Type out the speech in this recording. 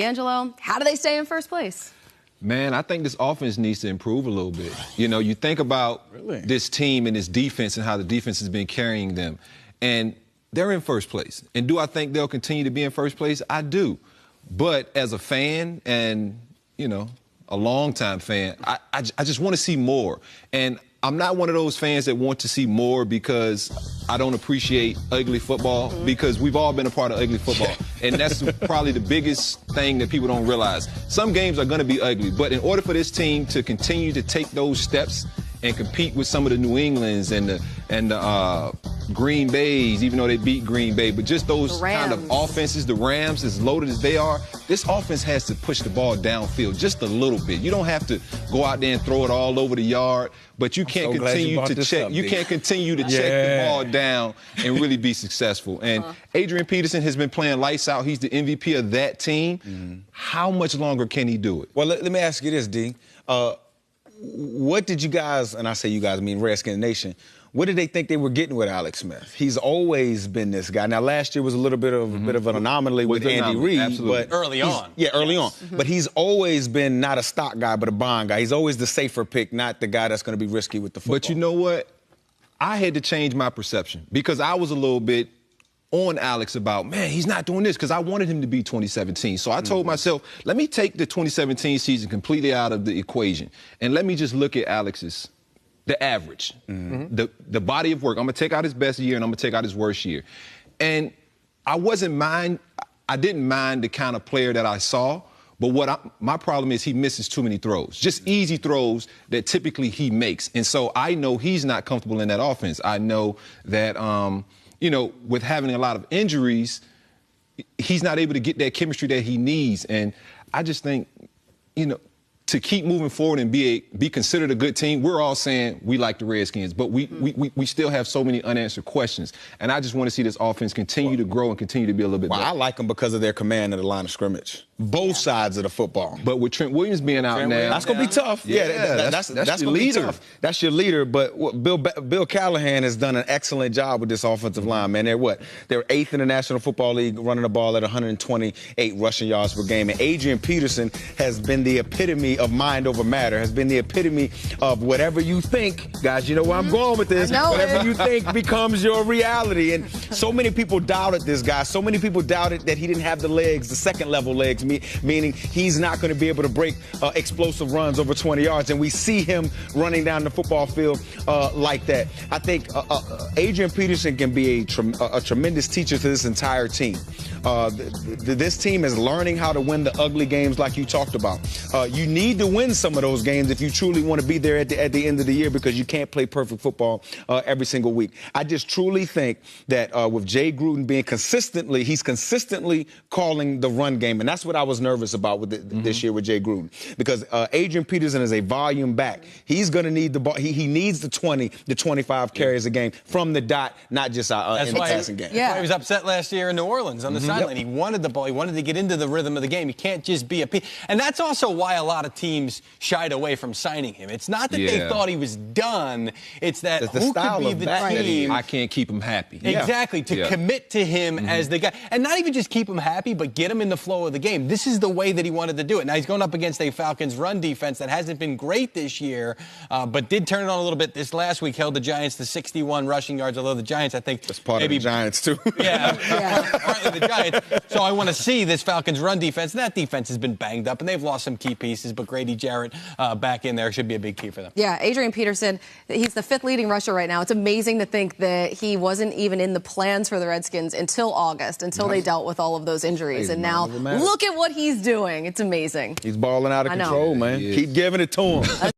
D'Angelo. How do they stay in first place? Man, I think this offense needs to improve a little bit. You know, you think about this team and this defense and how the defense has been carrying them. And they're in first place. And do I think they'll continue to be in first place? I do. But as a fan and, you know, a longtime fan, I just want to see more. And I'm not one of those fans that want to see more because I don't appreciate ugly football, because we've all been a part of ugly football. And that's probably the biggest thing that people don't realize. Some games are going to be ugly, but in order for this team to continue to take those steps and compete with some of the New Englands and the Green Bays, even though they beat Green Bay, but just those kind of offenses, the Rams, as loaded as they are, this offense has to push the ball downfield just a little bit. You don't have to go out there and throw it all over the yard, but you can't continue to check. You can't continue to check the ball down and really be successful. And Adrian Peterson has been playing lights out. He's the MVP of that team. How much longer can he do it? Well, let me ask you this, D. What did you guys, and I say you guys, I mean Redskins Nation, what did they think they were getting with Alex Smith? He's always been this guy. Now, last year was a little bit of an anomaly with Andy Reid, but early on. Yeah, early on. But he's always been not a stock guy, but a bond guy. He's always the safer pick, not the guy that's going to be risky with the football. But you know what? I had to change my perception because I was a little bit on Alex about, man, he's not doing this, because I wanted him to be 2017. So I told myself, let me take the 2017 season completely out of the equation, and let me just look at Alex's, the average, the body of work. I'm going to take out his best year, and I'm going to take out his worst year. And I didn't mind the kind of player that I saw, but my problem is he misses too many throws, just easy throws that typically he makes. And so I know he's not comfortable in that offense. I know that, you know, with having a lot of injuries, he's not able to get that chemistry that he needs. And I just think, you know, to keep moving forward and be considered a good team, we're all saying we like the Redskins, but we still have so many unanswered questions. And I just want to see this offense continue to grow and continue to be a little bit better. I like them because of their command of the line of scrimmage. Both sides of the football. But with Trent Williams being out now, that's going to be tough. That's your leader. That's your leader. But Bill Callahan has done an excellent job with this offensive line, man. They're 8th in the National Football League, running the ball at 128 rushing yards per game. And Adrian Peterson has been the epitome of mind over matter, has been the epitome of whatever you think, guys, you know where I'm going with this, whatever you think becomes your reality. And so many people doubted this guy. So many people doubted that he didn't have the legs, the second-level legs, meaning he's not going to be able to break explosive runs over 20 yards. And we see him running down the football field like that. I think Adrian Peterson can be a tremendous teacher to this entire team. This team is learning how to win the ugly games like you talked about. You need to win some of those games if you truly want to be there at the end of the year, because you can't play perfect football every single week. I just truly think that with Jay Gruden being he's consistently calling the run game, and that's what I was nervous about with this year with Jay Gruden, because Adrian Peterson is a volume back. He's going to need the ball. He needs the 20 to 25 carries a game from the dot, not just in the passing game. That's why he was upset last year in New Orleans on the sideline. He wanted the ball. He wanted to get into the rhythm of the game. He can't just be and that's also why a lot of teams shied away from signing him. It's not that they thought he was done. It's that who could be the team. I can't keep him happy. Exactly, to commit to him as the guy. And not even just keep him happy, but get him in the flow of the game. This is the way that he wanted to do it. Now, he's going up against a Falcons run defense that hasn't been great this year, but did turn it on a little bit this last week, held the Giants to 61 rushing yards, although the Giants, I think... That's part of the Giants, too. Partly the Giants. So I want to see this Falcons run defense. And that defense has been banged up, and they've lost some key pieces, but Grady Jarrett back in there should be a big key for them. Yeah, Adrian Peterson, he's the 5th leading rusher right now. It's amazing to think that he wasn't even in the plans for the Redskins until August, until they dealt with all of those injuries. And now look at what he's doing. It's amazing. He's balling out of control, man. Keep giving it to him.